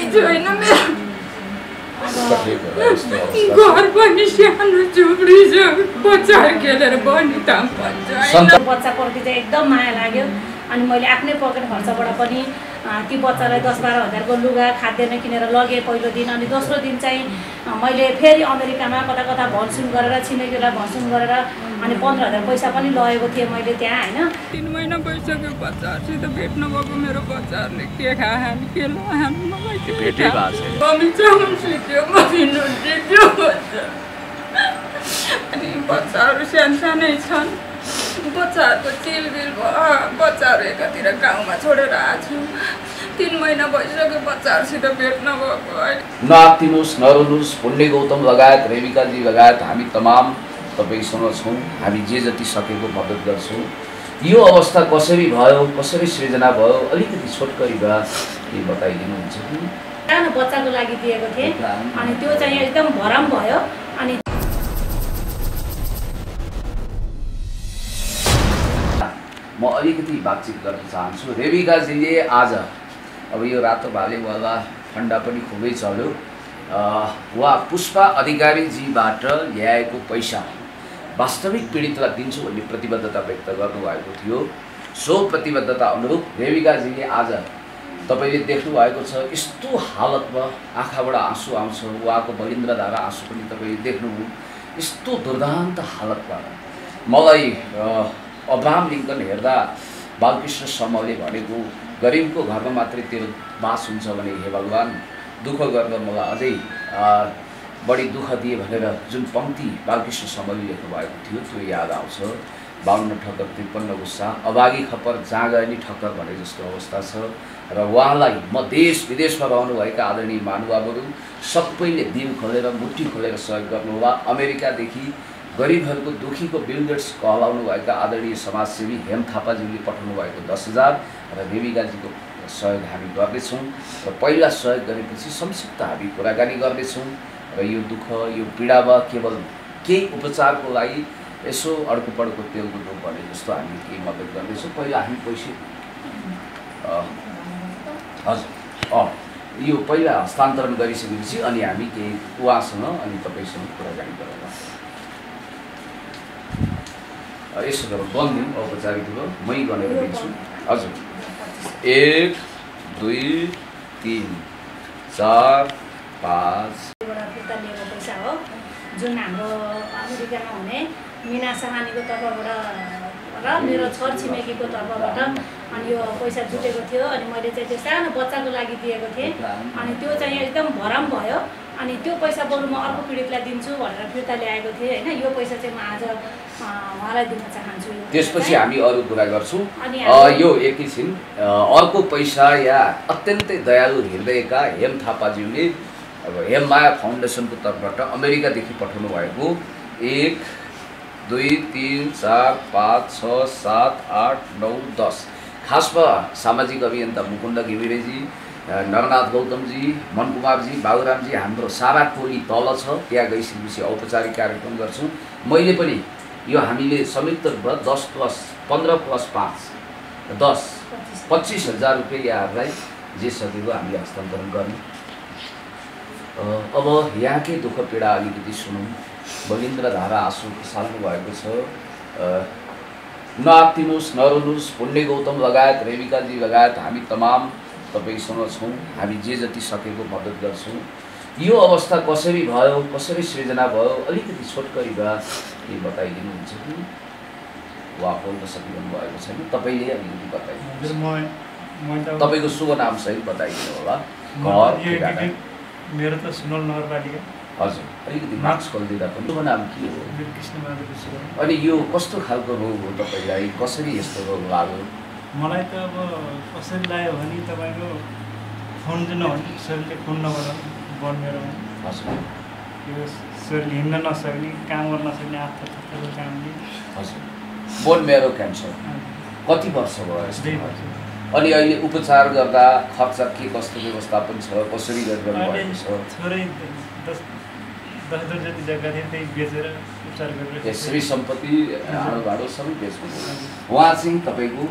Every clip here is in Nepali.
यस्तो होइन मेरो घर पनि सानो झुप्डी छ बच्चाहरू खेलेर बनी काम पर्छ बच्चाप्रति चाहिँ एकदम माया लाग्यो अनि मैले आफ्नै पकेट खर्चबाट पनि ती बच्चालाई 10-12 हजारको लुगा खाद्यान्न किनेर लगेँ पहिलो दिन अनि दोस्रो दिन चाहिँ मैले फेरि अमेरिकामा कता कता भनसुन गरेर छिमेकीलाई भनसुन गरेर अनि 15,000 पैसा पनि लगेको थिएँ मैले त्यहाँ हैन 3 महिना भइसक्यो बच्चाहरुसित भेट्न भएको मेरो बच्चाहरुले के खाहान के लहान मलाई भेटै भएको छ मम्मी चामल सिक्यो मम्मी नुन सिक्यो अनि बच्चाहरु सानसानै छन् बच्चाहरुको चिलबिल बच्चाहरु एकातिर गाउँमा छोडेर आछु 3 महिना भइसक्यो बच्चाहरुसित भेट्न भएको नआत्तिनुस् नरुनुस् पुण्य गौतम लगायत रेविकाजी लगायत हामी तमाम तपाईसँग छौं हामी जे जति सकेको मद्दत गर्छौं यो अवस्था कसरी भयो कसरी सृजना भयो अलिकति छोटकरी भए के बताइदिनुहुन्छ कि सानो बच्चाको लागि दिएको थिए अनि त्यो चाहिँ एकदम भरम भयो अनि म अलिकति बातचित गर्न चाहन्छु रेविकाजीले आज अब यो रातो भालेवाला फन्डा पनि खुबै चल्यो वा पुष्पा अधिकारीजीबाट ल्याएको पैसा वास्तविक पीडितलाई दिन्छु भन्ने प्रतिबद्धता व्यक्त गर्नुभएको थियो सो प्रतिबद्धता अनुरूप रेविकाजीले आज तपाईले देख्नु भएको छ यस्तो हालतमा आँखाबाट आँसु आउँछ उहाँको बलिन्द्रधारा आँसु पनि तपाईले देख्नुभयो यस्तो दुर्दान्त हालतमा मलाई अब्राहम लिङ्कन हेर्दा बालकृष्ण समले भनेको गरिबको घरमा मात्रै तेरो बास हुन्छ भने हे भगवान दुःख गर्न मलाई अझै बढी दुःख दिए भनेर जुन पंक्ति बालकृष्ण समले लेख्नु भएको थियो त्यो याद आउँछ 52 ठक्कर 53 गुस्सा अभागी खप्पर जहाँ गए नि ठक्कर भने जस्तो अवस्था छ र उहाँलाई म देश विदेशमा रहनुभएका आदरणीय महानुभावहरू सबैले दिल खोलेर मुट्ठी खोलेर सहयोग गर्नुहोला अमेरिकादेखि गरिबहरूको दुखीको बिल गेट्स कहलाउनु भएका आदरणीय समाजसेवी हेम थापाजीले पठाउनु भएको 10,000 र रेविकाजीको सहयोग हामी गर्नेछौँ र पहिला सहयोग गरेपछि संक्षिप्त हामी कुराकानी गर्नेछौँ र यो दुःख यो पीडामा केवल केही उपचारको लागि यसो अड्को पड्को तेलको रूप भने जस्तो हामी केही मद्दत गर्नेछौँ पहिला हामी पैसा हजुर यो पहिला हस्तान्तरण गरिसकेपछि अनि हामी केही उहाँसँग अनि तपाईसँग कुराकानी गरौँला यसो गरेर बन्दिउँ औपचारिक रूपमा मै गनेर दिन्छु हजुर 1 2 3 4 5 पैसा हो जुन हाम्रो अमेरिकामा हुने मिना साहानीको तर्फबाट र मेरो छर छिमेकीको तर्फबाट अनि यो पैसा जुटेको थियो अनि मैले चाहिँ त्यो सानो बच्चाको लागि दिएको थिएँ अनि त्यो चाहिँ एकदम भरम भयो अनि त्यो पैसा बरु म अर्को पीडितलाई दिन्छु भनेर फिर्ता ल्याएको थिएँ हैन यो पैसा चाहिँ म आज उहाँलाई दिन चाहन्छु त्यसपछि हामी अरु कुरा गर्छौं यो एकैछिन अर्को पैसा या अत्यन्तै दयालु हृदयका हेम थापाज्यूले अब हेम माया फाउन्डेसनको तर्फबाट अमेरिकादेखि पठाउनु भएको 1 2 3 4 5 6 7 8 9 10 खासमा सामाजिक अभियन्ता मुकुन्द घिमिरेजी नरनाथ गौतमजी मनकुमारजी बाबुरामजी हाम्रो सारा टोली तल छ त्यहाँ गइसकेपछि औपचारिक कार्यक्रम गर्छौं मैले पनि यो हामीले संयुक्त रूपमा 10 प्लस 15 प्लस 5 10 25,000 रुपैयाँ यहाँहरूलाई जे सकेको हामीले हस्तान्तरण गर्ने अब यहाँकै दुःख पीडा अलिकति सुनौं बलिन्द्र धारा आँसु खसाल्नु भएको छ नआत्तिनुस् नरुनुस् पुण्य गौतम लगायत रेविकाजी लगायत हामी तमाम तपाईसँग छौं हामी जे जति सकेको मद्दत गर्छौं यो अवस्था कसरी भयो कसरी सृजना भयो अलिकति छोटकरी भए के बताइदिनुहुन्छ कि वा बोल्न सकिरहनु भएको छैन तपाईले अलिकति बताइदिनुहोस् तपाईको शुभ नाम सहित बताइदिनु होला घर मेरो त सुनल नगरपालिका हजुर अलिकति मार्क्स खोल्दिदा पनि शुभ नाम के हो कृष्णबहादुर अनि यो कस्तो खालको रोग हो तपाईलाई कसरी यस्तो रोग लाग्यो मलाई त अब कसरी लाग्यो भने तपाईको फोन चाहिँ नहुने शरीरले फोन नगर्दा बन मेरो हजुर यो शरीरले हिँड्न नसक्ने काम गर्न नसक्ने आत्ता थप्पको कामले हजुर बोन मेरो क्यान्सर कति वर्ष भयो यस्तो अनि अहिले उपचार गर्दा खर्च के कस्तो व्यवस्थापन छ कसरी गर्नु भएको छ थोरै 10 जति जग्गा थियो त्यही बेचेर उपचार गरेर यसरी सम्पत्ति भाडो सबै बेच्नु उहाँ चाहिँ तपाईको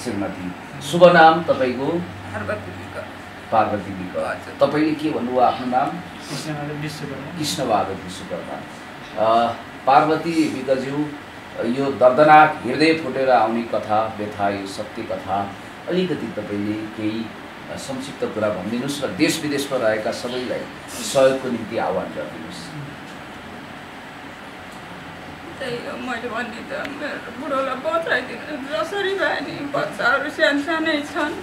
श्रीमती शुभ नाम तपाईको पार्वती विक तपाईँले के भन्नुभयो आफ्नो नाम विश्वकर्मा कृष्णबहादुर विश्वकर्मा पार्वती विकज्यू यो दर्दनाक हृदय फुटेर आउने कथा व्यथा यो सत्य कथा अलिकति तपाईँले केही संक्षिप्त कुरा भनिदिनुहोस् र देश विदेशमा रहेका सबैलाई सहयोगको निम्ति आह्वान गरिदिनुहोस्। त्यही हो मैले भन्ने त मेरो बुढोलाई बचाइदिनु जसरी भए नि बच्चाहरू सानसानै छन्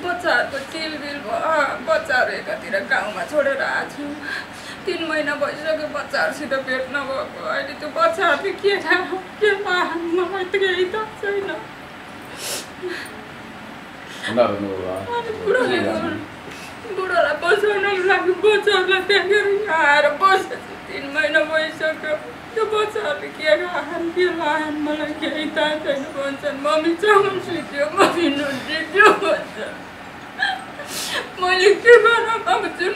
बच्चाहरूको चिलबिल भयो बच्चाहरू एकातिर गाउँमा छोडेर आएको छु 3 महिना भइसक्यो बच्चाहरूसित भेट नभएको अहिले त्यो बच्चाहरूले के खायो के पायो मलाई त केही त छैन बुढोलाई बचाउनको लागि बच्चाहरूलाई त्यहाँनिर आएर बसेको 3 महिना भइसक्यो त्यो बच्चाहरूले के खाएन के लाएन मलाई केही थाहा छैन भन्छन् मम्मी चामल सिक्यो मम्मी नुन सिक्यो भन्छ मैले के गरौँ अब जुन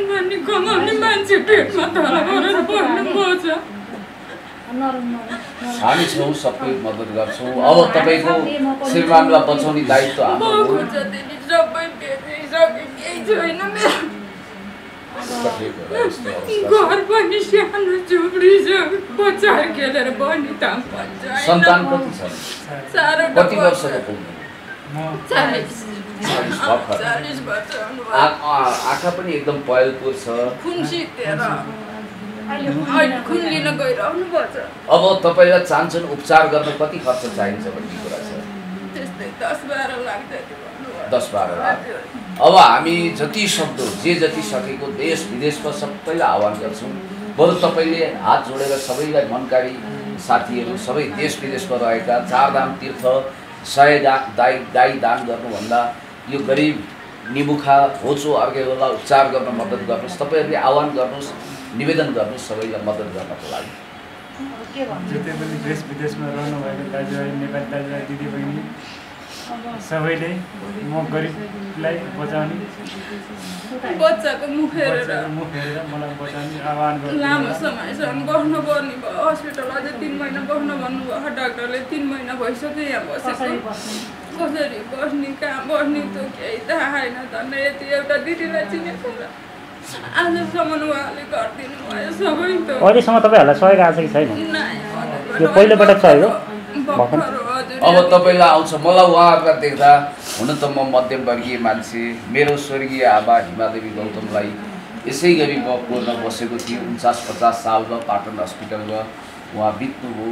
भन्ने कमाउने मान्छे पेटमा तल गरेर बस्नुपर्छ हामी छौँ सबै मद्दत गर्छौँ। अब तपाईँको श्रीमानलाई बचाउने दायित्व हाम्रो हो। सबै बेचिसके केही छैन मेरो घर पनि सानो झुप्रिसक्यो बच्चाहरू खेलेर बनी ताम भन्छ सन्तान कति छ? कति वर्षको पुग्नु? 40 वर्ष आँखा पनि एकदम पहेँलपुर छ खुन सिक्थेर अहिले खुन लिन गइरहनु पर्छ। अब तपाईँलाई चाहन्छन् उपचार गर्न कति खर्च चाहिन्छ भन्ने कुरा छ? त्यस्तै 10-12 लाख जति 10-12 लाख। अब हामी जति सक्दो जे जति सकेको देश विदेशमा सबैलाई आह्वान गर्छौँ। बरु तपाईँले हात जोडेर सबैलाई मनकारी साथीहरू सबै देश विदेशमा रहेका 4 धाम तीर्थ 100 गाई दान गर्नुभन्दा यो गरिब निमुखा होचो अर्केहरूलाई उपचार गर्न मद्दत गर्नुहोस्। तपाईँहरूले आह्वान गर्नुहोस्, निवेदन गर्नुहोस् सबैलाई मद्दत गर्नको लागि। जति पनि देश विदेशमा रहनुभएको दाजुभाइ नेपाली दाजुभाइ दिदीबहिनी सबैले म गरिबलाई बचाउने बच्चाको मुख हेरेर मलाई बचाउने आह्वान गर्छु। लामो समयसम्म बस्नुपर्ने भयो हस्पिटल अझै 3 महिना बस्न भन्नुभयो डाक्टरले 3 महिना भइसक्यो यहाँ बसेको कसरी बस्ने कहाँ बस्ने त केही थाहा छैन धन्य यति एउटा दिदीलाई चिनेको र आजसम्म उहाँले गरिदिनु भयो सबै त अहिलेसम्म तपाईँहरूलाई सहयोग आएको कि छैन? यो पहिलोपटक सहयोग अब तपाईँलाई आउँछ। मलाई उहाँहरूलाई देख्दा हुन त म मध्यमवर्गीय मान्छे मेरो स्वर्गीय आमा हिमादेवी गौतमलाई यसै गरी म कोर्न बसेको थिएँ 49-50 सालमा पाटन हस्पिटलमा उहाँ बित्नुभयो।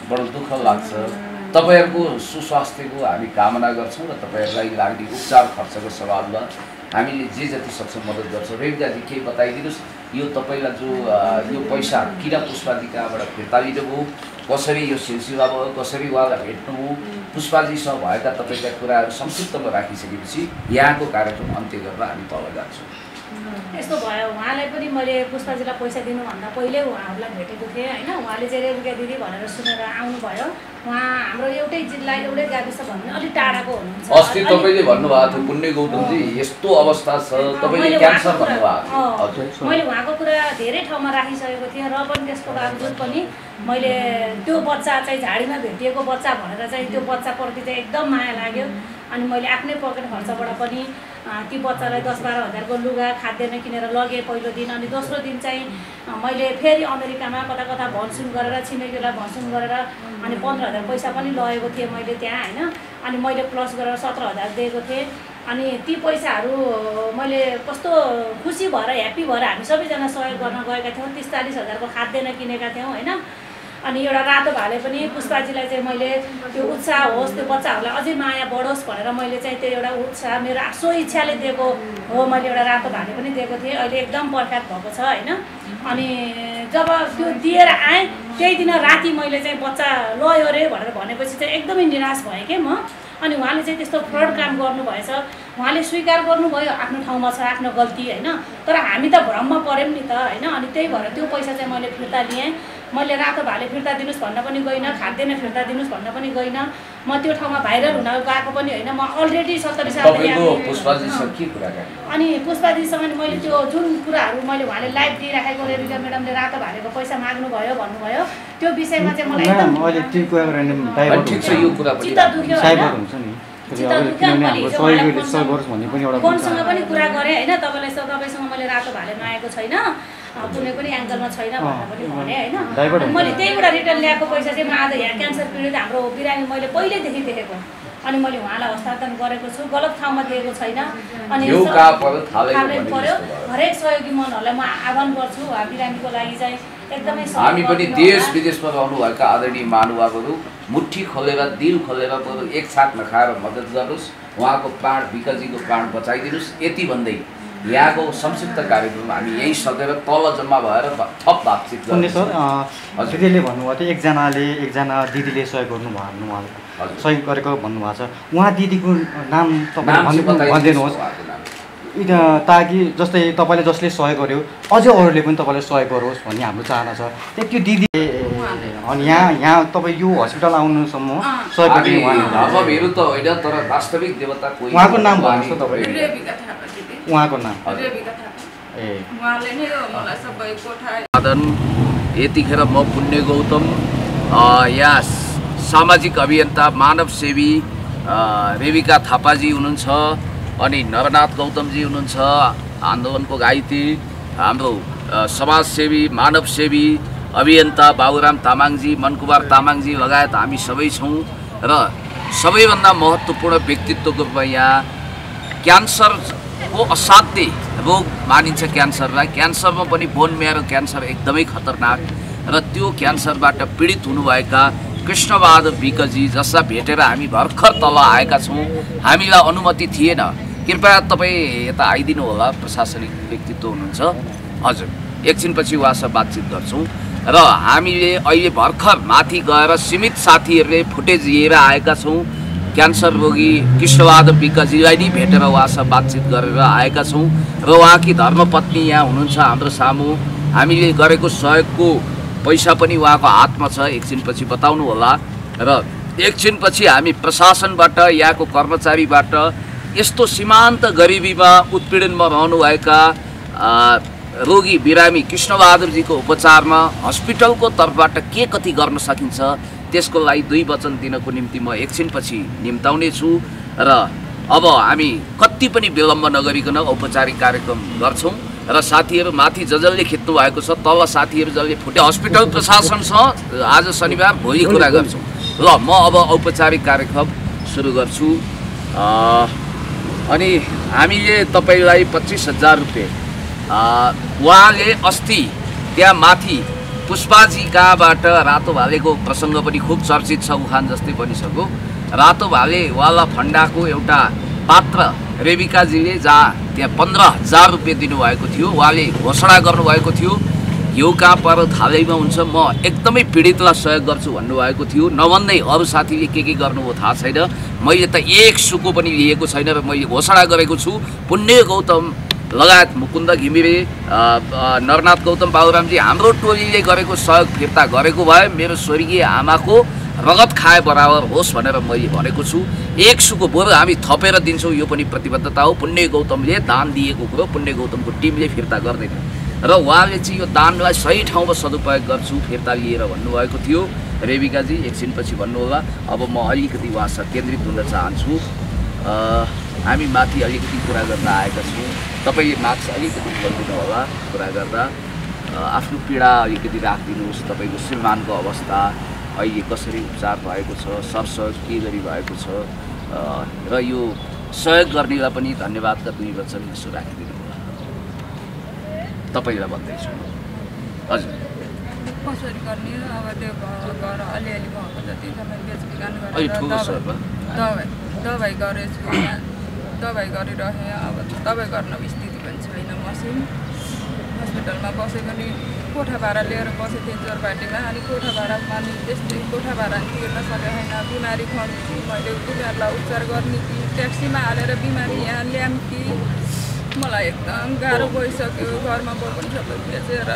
बडो दुःख लाग्छ। तपाईँहरूको सुस्वास्थ्यको हामी कामना गर्छौँ र तपाईँहरूलाई लाग्ने उपचार खर्चको सवालमा हामीले जे जति सक्छौँ मद्दत गर्छौँ। रेवकाजी केही बताइदिनुहोस् यो तपाईँलाई जो यो पैसा किन पुष्पाजी कहाँबाट फिर्ता लिनुभयो, कसरी यो सिलसिला भयो, कसरी उहाँलाई भेट्नुभयो, पुष्पाजीसँग भएका तपाईँका कुराहरू संक्षिप्तमा राखिसकेपछि यहाँको कार्यक्रम अन्त्य गरेर हामी तल जान्छौँ। यस्तो भयो उहाँलाई पनि मैले पुष्पाजीलाई पैसा दिनुभन्दा पहिल्यै उहाँहरूलाई भेटेको थिएँ होइन। उहाँले चाहिँ रेवका दिदी भनेर सुनेर आउनुभयो। उहाँ हाम्रो एउटै जिल्ला एउटै गाविस भन्ने अलिक टाढाको हुनुहुन्छ। अस्ति तपाईँले भन्नुभएको थियो पुण्य गौतमजी यस्तो अवस्था छ तपाईँले क्यान्सर भन्नुभएको। मैले उहाँको कुरा धेरै ठाउँमा राखिसकेको थिएँ र पनि त्यसको बावजुद पनि मैले त्यो बच्चा चाहिँ झाडीमा भेटिएको बच्चा भनेर चाहिँ त्यो बच्चाप्रति चाहिँ एकदम माया लाग्यो। अनि मैले आफ्नै पकेट खर्चबाट पनि ती बच्चालाई 10-12 हजारको लुगा खाद्यान्न किनेर लगेँ पहिलो दिन। अनि दोस्रो दिन चाहिँ मैले फेरि अमेरिकामा कता कता भनसुन गरेर छिमेकीलाई भनसुन गरेर अनि 15,000 पैसा पनि लगेको थिएँ मैले त्यहाँ होइन। अनि मैले प्लस गरेर 17,000 दिएको थिएँ। अनि ती पैसाहरू मैले कस्तो खुसी भएर ह्याप्पी भएर हामी सबैजना सहयोग गर्न गएका थियौँ। 30-40 हजारको खाद्यान्न किनेका थियौँ होइन। अनि एउटा रातो भाले पनि पुष्पाजीलाई चाहिँ मैले त्यो उत्साह होस् त्यो बच्चाहरूलाई अझै माया बढोस् भनेर मैले चाहिँ त्यो एउटा उत्साह मेरो सो इच्छाले दिएको हो। मैले एउटा रातो भाले पनि दिएको थिएँ। अहिले एकदम बर्खात भएको छ होइन। अनि जब त्यो दिएर आएँ त्यही दिन राति मैले चाहिँ बच्चा लयो अरे भनेर भनेपछि चाहिँ एकदमै निराश भएँ क्या म। अनि उहाँले चाहिँ त्यस्तो फ्रड काम गर्नुभएछ। उहाँले स्वीकार गर्नुभयो आफ्नो ठाउँमा छ आफ्नो गल्ती होइन। तर हामी त भ्रममा पऱ्यौँ नि त होइन। अनि त्यही भएर त्यो पैसा चाहिँ मैले फिर्ता लिएँ। मैले रातो भाले फिर्ता दिनुहोस् भन्न पनि गइनँ, खाद्यान्न फिर्ता दिनुहोस् भन्न पनि गइनँ। म त्यो ठाउँमा भाइरल हुन गएको पनि होइन। म अलरेडी 70 साल अनि पुष्पाजीसँग मैले त्यो जुन कुराहरू मैले उहाँले लाइभ दिइराखेको रेबिका म्याडमले रातो भालेको पैसा माग्नुभयो भन्नुभयो त्यो विषयमा चाहिँ मलाई एकदम चित्त दुख्यो होइन। किनभने हाम्रो सहयोगीले सहयोग गरोस् भन्ने पनि एउटा फोनसँग पनि कुरा गरेँ होइन, तपाईँसँग मैले रातो भाले मागेको छैन, कुनै पनि एङ्गलमा छैन भनेर पनि भने होइन। मैले त्यहीबाट रिटर्न ल्याएको पैसा चाहिँ म आज यहाँ क्यान्सर पीडित हाम्रो बिरामी मैले पहिल्यैदेखि देखेको, अनि मैले उहाँलाई हस्तान्तरण गरेको छु, गलत ठाउँमा दिएको छैन। अनि पर्यो हरेक सहयोगी मनहरूलाई म आह्वान गर्छु बिरामीको लागि चाहिँ एकदमै। हामी पनि देश विदेशमा रहनुभएका आदरणीय महानुभावहरू मुट्ठी खोलेर दिल खोलेर बरु एक छाक नखाएर मद्दत गर्नुहोस्, उहाँको प्राण विकलजीको प्राण बचाइदिनुहोस्। यति भन्दै यहाँको संक्षिप्त कार्यक्रम हामी यही सकेर तल जम्मा भएर थप बातचित गर्ने। सर दिदीले भन्नुभएको थियो एकजना दिदीले सहयोग गर्नुभएको सहयोग गरेको भन्नुभएको छ, उहाँ दिदीको नाम तपाईँले भनिदिनुहोस् ताकि जस्तै तपाईँले जसले सहयोग गर्यो अझै अरूले पनि तपाईँलाई सहयोग गरोस् भन्ने हाम्रो चाहना छ। त्यो दिदी अनि यहाँ तपाईँ यो हस्पिटल आउनुसम्म सहयोग गर्ने धर्महरू त होइन तर वास्तविक देवता कोही उहाँको नाम भन्नुहोस् त तपाईँ, उहाँको नाम यतिखेर म पुण्य गौतम यहाँ सामाजिक अभियन्ता मानव सेवी रेबिका थापाजी हुनुहुन्छ, अनि नरनाथ गौतमजी हुनुहुन्छ आन्दोलनको घाइते, हाम्रो समाजसेवी मानवसेवी अभियन्ता बाबुराम तामाङजी, मनकुमार तामाङजी लगायत हामी सबै छौँ। र सबैभन्दा महत्त्वपूर्ण व्यक्तित्वको रूपमा यहाँ क्यान्सरको असाध्यै रोग मानिन्छ क्यान्सरलाई, क्यान्सरमा पनि बोन मेरो क्यान्सर एकदमै खतरनाक, र त्यो क्यान्सरबाट पीडित हुनुभएका कृष्णबहादुर विकजी जसलाई भेटेर हामी भर्खर तल आएका छौँ। हामीलाई अनुमति थिएन, कृपया तपाईँ यता आइदिनु होला, प्रशासनिक व्यक्तित्व हुनुहुन्छ। हजुर एकछिनपछि उहाँसँग बातचित गर्छौँ। र हामीले अहिले भर्खर माथि गएर सीमित साथीहरूले फुटेज लिएर आएका छौँ, क्यान्सर रोगी कृष्णबहादुर विकजीलाई नै भेटेर उहाँसँग बातचित गरेर आएका छौँ। र उहाँकी धर्मपत्नी यहाँ हुनुहुन्छ हाम्रो सामु, हामीले गरेको सहयोगको पैसा पनि उहाँको हातमा छ, एकछिनपछि बताउनु होला। र एकछिनपछि हामी प्रशासनबाट यहाँको कर्मचारीबाट यस्तो सीमान्त गरिबीमा उत्पीडनमा रहनुभएका रोगी बिरामी कृष्णबहादुरजीको उपचारमा हस्पिटलको तर्फबाट के कति गर्न सकिन्छ त्यसको लागि 2 वचन दिनको निम्ति म एकछिनपछि निम्ताउने छु। र अब हामी कति पनि विलम्ब नगरिकन औपचारिक कार्यक्रम गर्छौँ। र साथीहरू माथि जसले खिच्नु भएको छ, तल साथीहरू जसले फुटे हस्पिटल प्रशासनसँग आज शनिबार भोलि कुरा गर्छौँ। ल म अब औपचारिक कार्यक्रम सुरु गर्छु। अनि हामीले तपाईँलाई 25,000 रुपियाँ उहाँले अस्ति त्यहाँ माथि पुष्पाजी कहाँबाट रातो भालेको प्रसङ्ग पनि खुब चर्चित छ, उखान जस्तै बनिसक्यो। रातो भालेवाला फन्डाको एउटा पात्र रेबिकाजीले जहाँ त्यहाँ 15,000 रुपियाँ दिनुभएको थियो, उहाँले घोषणा गर्नुभएको थियो यो कहाँ पर थालैमा हुन्छ, म एकदमै पीडितलाई सहयोग गर्छु भन्नुभएको थियो। नभन्दै अरू साथीले के गर्नुभयो थाहा छैन, मैले त एक सुको पनि लिएको छैन र मैले घोषणा गरेको छु। पुण्य गौतम लगायत मुकुन्द घिमिरे, नरनाथ गौतम, बाबुरामजी हाम्रो टोलीले गरेको सहयोग फिर्ता गरेको भए मेरो स्वर्गीय आमाको रगत खाए बराबर होस् भनेर मैले भनेको छु। एक सुको बरु हामी थपेर दिन्छौँ, यो पनि प्रतिबद्धता हो। पुण्य गौतमले दान दिएको कुरो पुण्य गौतमको टिमले फिर्ता गर्दैन र उहाँले चाहिँ यो दानलाई सही ठाउँमा सदुपयोग गर्छु फिर्ता लिएर भन्नुभएको थियो। रेबिकाजी एकछिनपछि भन्नुहोला। अब म अलिकति उहाँसँग केन्द्रित हुन चाहन्छु। हामी माथि अलिकति कुरा गर्न आएका छौँ, तपाईँ माथि अलिकति खोलिदिनु होला। कुरा गर्दा आफ्नो पीडा अलिकति राखिदिनुहोस्, तपाईँको श्रीमानको अवस्था अहिले कसरी उपचार भएको छ, सरसहयोग के गरी भएको छ, र यो सहयोग गर्नेलाई पनि धन्यवादका 2 वचन यसो राखिदिनु होला। तपाईँलाई भन्दैछु। हजुर कसरी गर्ने अब त्यो घर अलिअलि भएको जति तपाईँ बेचबिखन अहिले ठुलो सहरमा दबाई गरेछु, दबाई गरिरहेँ। अब दबाई गर्न स्थिति पनि छैन, मसिन हस्पिटलमा बसेको नि कोठा भाडा लिएर बसेको थिएँ जोरबाटीमा। अनि कोठा भाडामा नि त्यस्तै कोठा भाडा तिर्न सकेको छैन। बिमारी खन्छु, मैले बिमारलाई उपचार गर्ने कि ट्याक्सीमा हालेर बिमारी यहाँ ल्याऊँ कि, मलाई एकदम गाह्रो भइसक्यो। घरमा पनि सबै बेचेर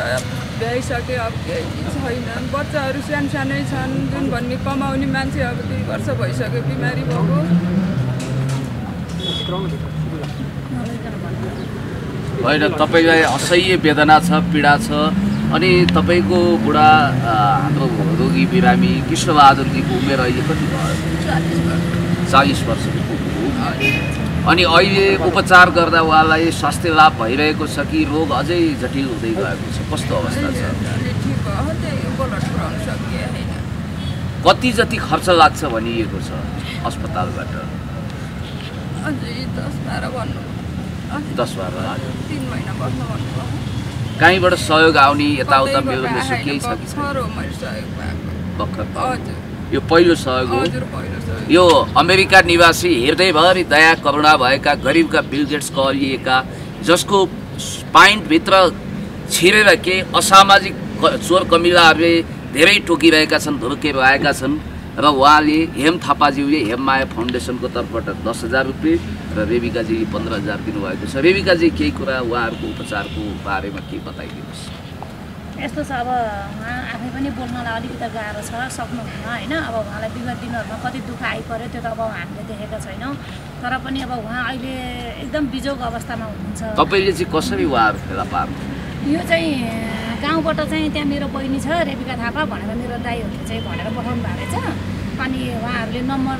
भ्याइसक्यो, अब केही छैन। बच्चाहरू सानसानै छन्, जुन भन्ने कमाउने मान्छे अब 2 वर्ष भइसक्यो बिमारी भएको। होइन, तपाईँलाई असह्य वेदना छ, पीडा छ। अनि तपाईँको बुढा हाम्रो रोगी बिरामी कृष्णबहादुरजीको उमेर अहिले कति भयो? 40 वर्ष। अनि अहिले उपचार गर्दा उहाँलाई स्वास्थ्य लाभ भइरहेको छ कि रोग अझै जटिल हुँदै गएको छ? कस्तो अवस्था छ? कति जति खर्च लाग्छ भनिएको छ अस्पतालबाट? 10-12 लाख। 3 महिना बस्नु भन्नुभयो। कहीँबाट सहयोग आउने यताउता मिल्नु केही छ कि यो पहिलो सहयोग हो? यो अमेरिका निवासी हृदयभरि दया करुणा भएका गरिबका बिल गेट्स कहलिएका, जसको पाइन्टभित्र छिरेर के असामाजिक चोर कमिलाहरूले धेरै टोकिरहेका छन्, धुर्केरहेका छन् र उहाँले हेम थापाज्यूले हेममाया फाउन्डेसनको तर्फबाट 10,000 रुपियाँ र रेबिकाजी 15,000 दिनुभएको छ। रेबिकाजी केही कुरा उहाँहरूको उपचारको बारेमा के बताइदिनुहोस्? यस्तो छ, अब उहाँ आफै पनि बोल्नलाई अलिकति गाह्रो छ, सक्नुहुन्न होइन। अब उहाँलाई विगत दिनहरूमा कति दुःख आइपऱ्यो त्यो त अब हामीले देखेका छैनौँ, तर पनि अब उहाँ अहिले एकदम बिजोग अवस्थामा हुनुहुन्छ। तपाईँले चाहिँ कसरी उहाँहरू फेला पार्नु? यो चाहिँ गाउँबाट चाहिँ त्यहाँ मेरो बहिनी छ रेबिका थापा भनेर मेरो दाइहरूले चाहिँ भनेर पठाउनु भएको रहेछ। अनि उहाँहरूले नम्बर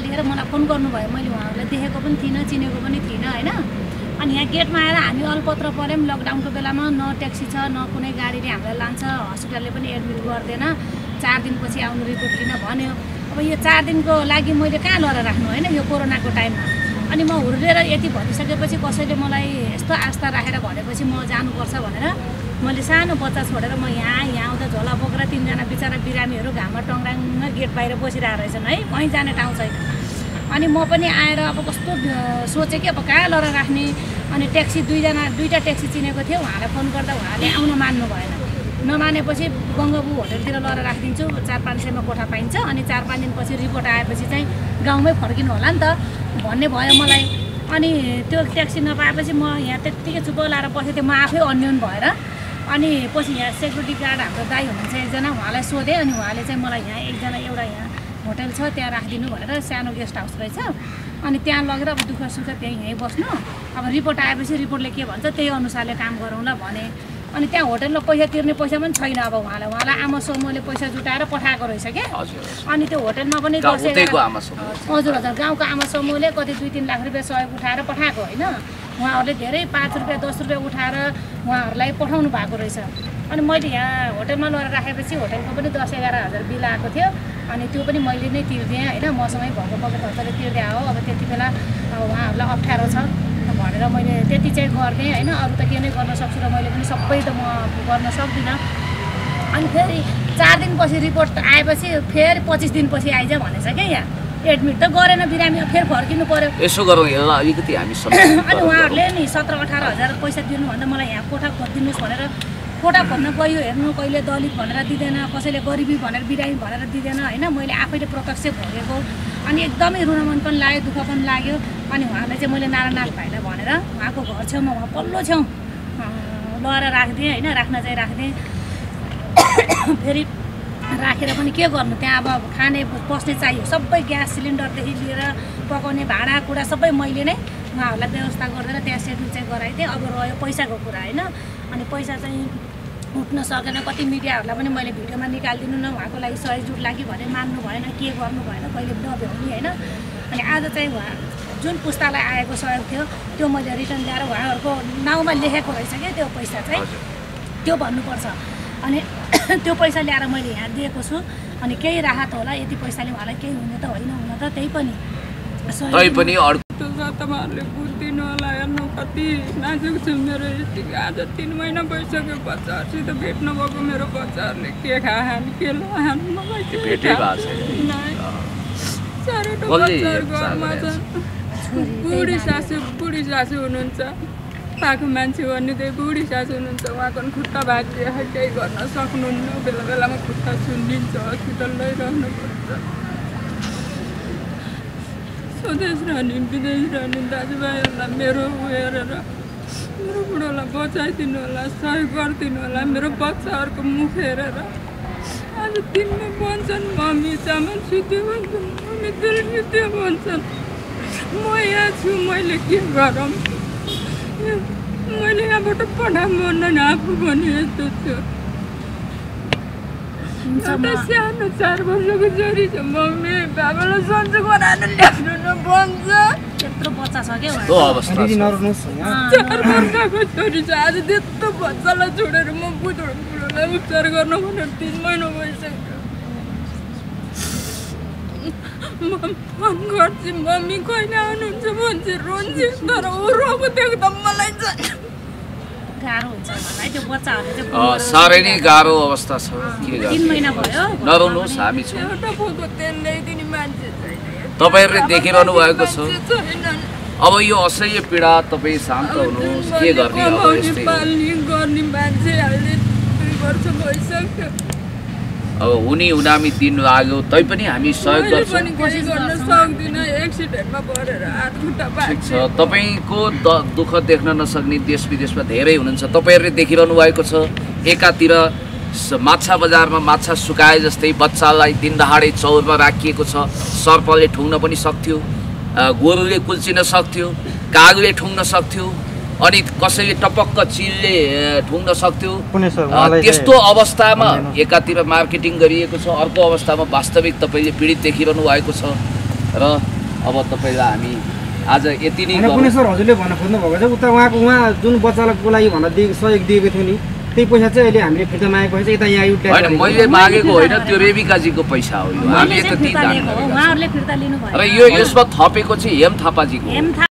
लिएर मलाई फोन गर्नुभयो। मैले उहाँहरूलाई देखेको पनि थिइनँ, चिनेको पनि थिइनँ होइन। अनि यहाँ गेटमा आएर हामी अलपत्र पऱ्यौँ। लकडाउनको बेलामा न ट्याक्सी छ न कुनै गाडीले हामीलाई लान्छ, हस्पिटलले पनि एडमिट गर्दैन। 4 दिनपछि आउनु रिपोर्ट लिन भन्यो। अब यो 4 दिनको लागि मैले कहाँ लएर राख्नु होइन, यो कोरोनाको टाइममा। अनि म हुर्लेर यति भनिसकेपछि कसैले मलाई यस्तो आस्था राखेर भनेपछि म जानुपर्छ भनेर मैले सानो बच्चा छोडेर म यहाँ आउँदा झोला बोकेर 3 जना बिचरा बिरामीहरू घाममा टङ्ग्राङ्ग गेट बाहिर बसिरहेको रहेछन् है, कहीँ जाने ठाउँ छैन। अनि म पनि आएर अब कस्तो सोचेँ कि अब कहाँ लएर राख्ने। अनि ट्याक्सी दुईवटा ट्याक्सी चिनेको थियो, उहाँलाई फोन गर्दा उहाँले आउन मान्नु भएन। नमानेपछि गङ्गाबु होटलतिर लएर राखिदिन्छु, 400-500मा कोठा पाइन्छ। अनि 4-5 दिनपछि रिपोर्ट आएपछि चाहिँ गाउँमै फर्किनु होला नि त भन्ने भयो मलाई। अनि त्यो ट्याक्सी नपाएपछि म यहाँ त्यत्तिकै चुप लाएर बसेको थिएँ, म आफै अन्योन भएर। अनि पछि यहाँ सेक्युरिटी गार्ड हाम्रो दाइ हुनुहुन्छ एकजना, उहाँलाई सोधेँ। अनि उहाँले चाहिँ मलाई यहाँ एउटा यहाँ होटल छ त्यहाँ राखिदिनु भनेर, सानो गेस्ट हाउस रहेछ। अनि त्यहाँ लगेर अब दुःख सुख यहीँ बस्नु, अब रिपोर्ट आएपछि रिपोर्टले के भन्छ त्यही अनुसारले काम गरौँला भने। अनि त्यहाँ होटलमा पैसा तिर्ने पैसा पनि छैन। अब उहाँलाई आमा समूहले पैसा जुटाएर पठाएको रहेछ क्या। अनि त्यो होटलमा पनि हजुर गाउँको आमा समूहले कति 2-3 लाख रुपियाँ सहयोग उठाएर पठाएको होइन। उहाँहरूले धेरै 5 रुपियाँ 10 रुपियाँ उठाएर उहाँहरूलाई पठाउनु भएको रहेछ। अनि मैले यहाँ होटलमा लगेर राखेपछि होटलको पनि 10-11 हजार बिल आएको थियो। अनि त्यो पनि मैले नै तिर्दिएँ होइन, मसँगै भएको पकेट खर्चले तिर्दै हो। अब त्यति बेला उहाँहरूलाई अप्ठ्यारो छ भनेर मैले त्यति चाहिँ गरिदिएँ होइन। अरू त के नै गर्न सक्छु र मैले पनि सबै त म गर्न सक्दिनँ। अनि फेरि 4 दिनपछि रिपोर्ट आएपछि फेरि 25 दिनपछि आइज भनेछ क्या। यहाँ एडमिट त गरेन बिरामी, फेरि फर्किनु पऱ्यो। यसो गरौँ अलिकति हामी अनि उहाँहरूले नि 17-18 हजार पैसा दिनुभन्दा मलाई यहाँ कोठा खोजिदिनुहोस् भनेर कोठा खोज्न गयो हेर्नु, कहिले दलित भनेर दिँदैन, कसैले गरिबी भनेर बिरामी भनेर दिँदैन होइन। मैले आफैले प्रत्यक्ष भोगेको। अनि एकदमै रुन मन पनि लाग्यो, दुःख पनि लाग्यो। अनि उहाँलाई चाहिँ मैले नारायणनाथ भाइलाई भनेर उहाँको घर छेउमा उहाँ पल्लो छेउ लगेर राखिदिएँ होइन, राख्न चाहिँ राखिदिएँ। फेरि राखेर पनि के गर्नु, त्यहाँ अब खाने पस्ने चाहियो, सबै ग्यास सिलिन्डरदेखि लिएर पकाउने भाँडाकुँडा सबै मैले नै उहाँहरूलाई व्यवस्था गरेर त्यहाँ सेड्युल चाहिँ गराइदिएँ। अब रह्यो पैसाको कुरा होइन। अनि पैसा चाहिँ उठ्न सकेन, कति मिडियाहरूलाई पनि मैले भिडियोमा निकालिदिनु न, उहाँको लागि सहयोग लागि भने मान्नु भएन, के गर्नु भएन, कहिले नभ्याउने होइन। अनि आज चाहिँ उहाँ जुन पुस्तालाई आएको सहयोग थियो त्यो मैले रिटर्न ल्याएर उहाँहरूको नाउँमा लेखेको रहेछ क्या त्यो पैसा चाहिँ, त्यो भन्नुपर्छ। अनि त्यो पैसा ल्याएर मैले यहाँ दिएको छु। अनि केही राहत होला, यति पैसाले उहाँलाई केही हुने त होइन, हुन त त्यही पनि तपाईँहरूले बुझिदिनु होला। हेर्नु कति नाजुक छ मेरो यतिकै। आज 3 महिना भइसक्यो बच्चाहरूसित भेट्नु भएको। मेरो बच्चाहरूले के खाहान के लहान मलाई चारवटा बच्चाहरू घरमा छन्। बुढी सासू हुनुहुन्छ, पाएको मान्छे भन्ने त्यही बुढी सासू हुनुहुन्छ। उहाँको खुट्टा भाँचिए केही गर्न सक्नुहुन्न, बेला बेलामा खुट्टा सुनिन्छ, हस्पिटल लैरहनुपर्छ। स्वदेश रहने विदेश रहने दाजुभाइहरूलाई मेरो हेरेर मेरो बुढोलाई बचाइदिनु होला, सहयोग गरिदिनु होला। मेरो बच्चाहरूको मुख हेरेर आज दिनमा भन्छन् मम्मी चामल सुत्यो भन्छन्, मम्मी तेल सुत्यो भन्छन्। म यहाँ छु, मैले के गरौँ? मैले यहाँबाट पठाउनु भन्दैन, आफू पनि यस्तो छु। एउटा सानो 4 वर्षको छोरी छ मम्मी बाबालाई सन्चो बनाएर ल्याउनु न भन्छ त्यत्रो बच्चा छ के त्यो अवस्था दिदी छ। नरुनुहोस् यहाँ 4 वर्षको छोरी छ आज त्यत्रो बच्चालाई छोडेर म बुढोलाई उपचार गर्न भनेर 3 महिना भइसक्यो म फोन गर्छु मम्मी कहिले आउनुहुन्छ भन्छ रोन्छ तर ऊ रोको देख्दा मलाई झन् गाह्रो हुन्छ मलाई त्यो बच्चाहरूले चाहिँ साह्रै नै गाह्रो अवस्था छ के 3 गर्ने महिना भयो नराउनुहोस् हामी छौँ एउटा पोको तेल ल्याइदिने मान्छे छैन तपाईँहरूले देखिरहनु भएको छ मान्छे छैनन्। अब यो असह्य पीडा तपाईँ शान्त हुनुहोस् के गर्ने अब यस्तै हो। पाल्ने गर्ने मान्छे अहिले 2 वर्ष भइसक्यो अब हुनामी दिन लाग्यो तैपनि हामी सहयोग मैले गर्छौँ पनि केही गर्न सक्दिनँ एक्सिडेन्टमा परेर हात खुट्टा ठिक छ भाँच्यो। तपाईँको दुःख देख्न नसक्ने देश विदेशमा धेरै हुनुहुन्छ तपाईँहरूले देखिरहनु भएको छ एकातिर माछा बजारमा माछा सुकाए जस्तै बच्चालाई दिनदहाडे चौरमा राखिएको छ सर्पले ठुङ्न पनि सक्थ्यो गोरुले कुल्चिन सक्थ्यो कागले ठुङ्न सक्थ्यो अनि कसैले टपक्क चिलले ठुङ्न सक्थ्यो कुनै सर उहाँलाई त्यस्तो अवस्थामा एकातिर मार्केटिङ गरिएको छ अर्को अवस्थामा वास्तविक तपाईँले पीडित देखिरहनु भएको छ र अब तपाईँलाई हामी आज यति नै होइन कुनै सर हजुरले भन्न खोज्नु भएको छ उता उहाँ जुन बच्चाको लागि भनेर सहयोग दिएको थियो नि त्यही पैसा चाहिँ अहिले हामीले फिर्ता मागेको पैसा यता यहाँ युटिलाइज होइन मैले मागेको होइन त्यो रेबिकाजीको पैसा हो यो हामी मैले चाहिँ यति फिर्ता दान लिएको हो गरेका उहाँहरूले फिर्ता लिनु छौँ। भयो र यो यसमा थपेको चाहिँ हेम थापाजीको हो। हेम